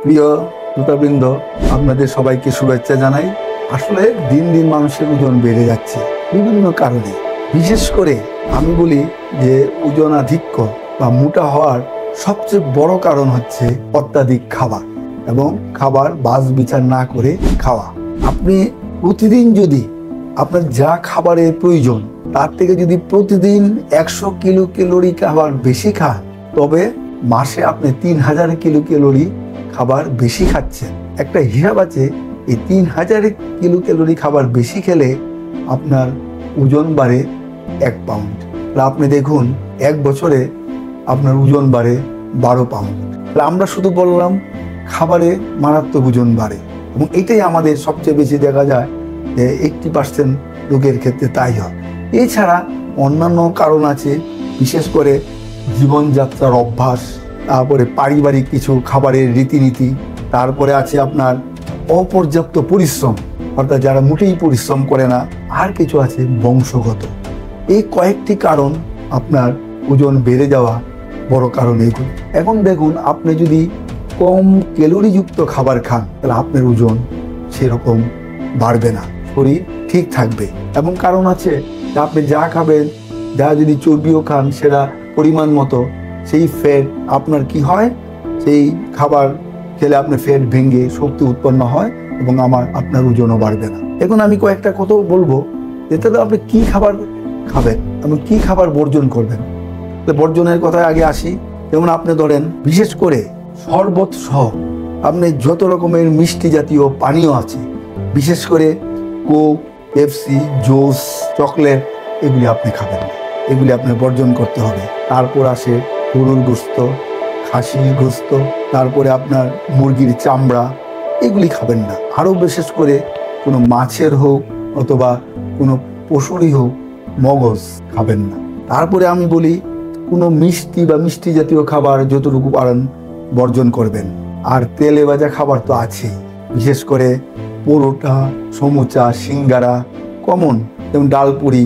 প্রিয় শ্রোতাবৃন্দ, আপনাদের সবাইকে শুভেচ্ছা জানাই। আসলে দিন দিন মানুষের ওজন বেড়ে যাচ্ছে বিভিন্ন কারণে। বিশেষ করে আমি বলি যে ওজনাধিক্য বা মোটা হওয়ার সবচেয়ে বড় কারণ হচ্ছে অত্যাধিক খাবার এবং খাবার বাছ বিচার না করে খাওয়া। আপনি প্রতিদিন যদি আপনার যা খাবারের প্রয়োজন তার থেকে যদি প্রতিদিন 100 কিলো ক্যালোরি খাবার বেশি খান, তবে মাসে আপনি 3000 কিলো ক্যালোরি খাবার বেশি খাচ্ছেন। একটা হিসাব আছে, এই 3000 কিলো ক্যালোরি খাবার বেশি খেলে আপনার ওজন বাড়ে 1 পাউন্ড। আপনি দেখুন 1 বছরে আপনার ওজন বাড়ে 12 পাউন্ড। আমরা শুধু বললাম খাবারে মারাত্মক ওজন বাড়ে, এবং এটাই আমাদের সবচেয়ে বেশি দেখা যায় যে 80% লোকের ক্ষেত্রে তাই হয়। এছাড়া অন্যান্য কারণ আছে, বিশেষ করে জীবনযাত্রার অভ্যাস, তারপরে পারিবারিক কিছু খাবারের রীতিনীতি, তারপরে আছে আপনার অপর্যাপ্ত পরিশ্রম, অর্থাৎ যারা মোটেই পরিশ্রম করে না, আর কিছু আছে বংশগত। এই কয়েকটি কারণ আপনার ওজন বেড়ে যাওয়া বড় কারণ এইগুলো। এখন দেখুন, আপনি যদি কম ক্যালোরিযুক্ত খাবার খান তাহলে আপনার ওজন সেরকম বাড়বে না, শরীর ঠিক থাকবে। এবং কারণ আছে যে আপনি যা খাবেন, যা যদি চর্বিও খান সেটা পরিমাণ মতো, সেই ফ্যাট আপনার কি হয়, সেই খাবার খেলে আপনার ফ্যাট ভেঙে শক্তি উৎপন্ন হয় এবং আপনার ওজনও বাড়বে না। এখন আমি কয়েকটা কথা বলবো যে তাহলে আপনি কি খাবার খাবেন এবং কি খাবার বর্জন করবেন। বর্জনের কথায় আগে আসি। যেমন আপনি ধরেন, বিশেষ করে শরবত সহ আপনি যত রকমের মিষ্টি জাতীয় পানীয় আছে, বিশেষ করে কোক, পেপসি, জুস, চকলেট, এগুলি আপনি খাবেন না, এগুলি আপনার বর্জন করতে হবে। তারপর আসে গরুর গোস্ত, খাসির গোস্ত, তারপরে আপনার মুরগির চামড়া, এগুলি খাবেন না। আরও বিশেষ করে কোনো মাছের হোক অথবা কোনো পশুরই হোক মগজ খাবেন না। তারপরে আমি বলি কোনো মিষ্টি বা মিষ্টি জাতীয় খাবার যতটুকু পারেন বর্জন করবেন। আর তেলে ভাজা খাবার তো আছেই, বিশেষ করে পরোটা, সমুচা, সিঙ্গারা, কমন যেমন ডাল পুরি,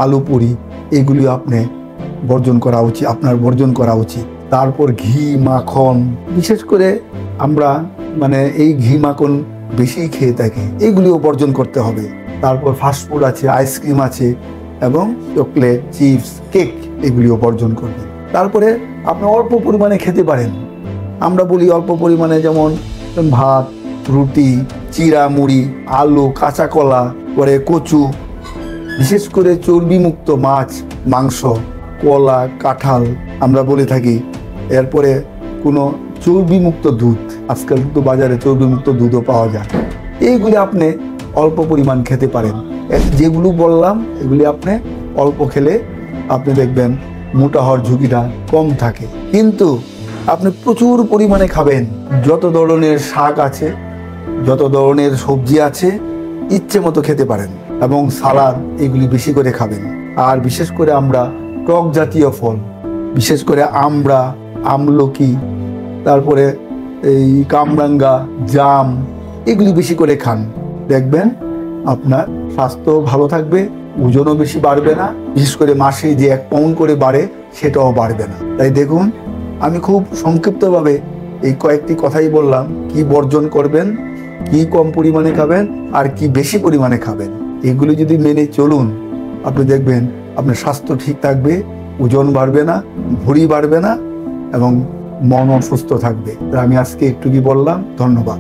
আলু পুরি, এগুলি আপনি বর্জন করা উচিত, আপনার বর্জন করা উচিত। তারপর ঘি, মাখন, বিশেষ করে আমরা এই ঘি মাখন বেশি খেয়ে থাকি, এগুলিও বর্জন করতে হবে। তারপর ফাস্টফুড আছে, আইসক্রিম আছে এবং চকলেট, চিপস, কেক, এগুলিও বর্জন করবেন। তারপরে আপনি অল্প পরিমাণে খেতে পারেন। আমরা বলি অল্প পরিমাণে, যেমন ভাত, রুটি, চিড়া মুড়ি, আলু, কাঁচা কলা, পরে কচু, বিশেষ করে চর্বিমুক্ত মাছ, মাংস, কলা, কাঁঠাল আমরা বলে থাকি। এরপরে কোনো চর্বিমুক্ত দুধ, আজকাল কিন্তু বাজারে চর্বিমুক্ত দুধও পাওয়া যায়। এইগুলি আপনি অল্প পরিমাণ খেতে পারেন। যেগুলো বললাম এগুলি আপনি অল্প খেলে আপনি দেখবেন মোটা হওয়ার ঝুঁকিটা কম থাকে। কিন্তু আপনি প্রচুর পরিমাণে খাবেন, যত ধরনের শাক আছে, যত ধরনের সবজি আছে, ইচ্ছে মতো খেতে পারেন, এবং সালাদ, এগুলি বেশি করে খাবেন। আর বিশেষ করে আমরা টক জাতীয় ফল, বিশেষ করে আমড়া, আমলকি, তারপরে এই কামরাঙ্গা, জাম, এগুলি বেশি করে খান। দেখবেন আপনার স্বাস্থ্য ভালো থাকবে, ওজনও বেশি বাড়বে না। বিশেষ করে মাসে যে 1 পাউন্ড করে বাড়ে সেটাও বাড়বে না। তাই দেখুন, আমি খুব সংক্ষিপ্তভাবে এই কয়েকটি কথাই বললাম, কি বর্জন করবেন, কি কম পরিমাণে খাবেন আর কি বেশি পরিমাণে খাবেন। এগুলি যদি মেনে চলুন, আপনি দেখবেন আপনার স্বাস্থ্য ঠিক থাকবে, ওজন বাড়বে না, ভুঁড়ি বাড়বে না এবং মনও সুস্থ থাকবে। আমি আজকে একটু কি বললাম। ধন্যবাদ।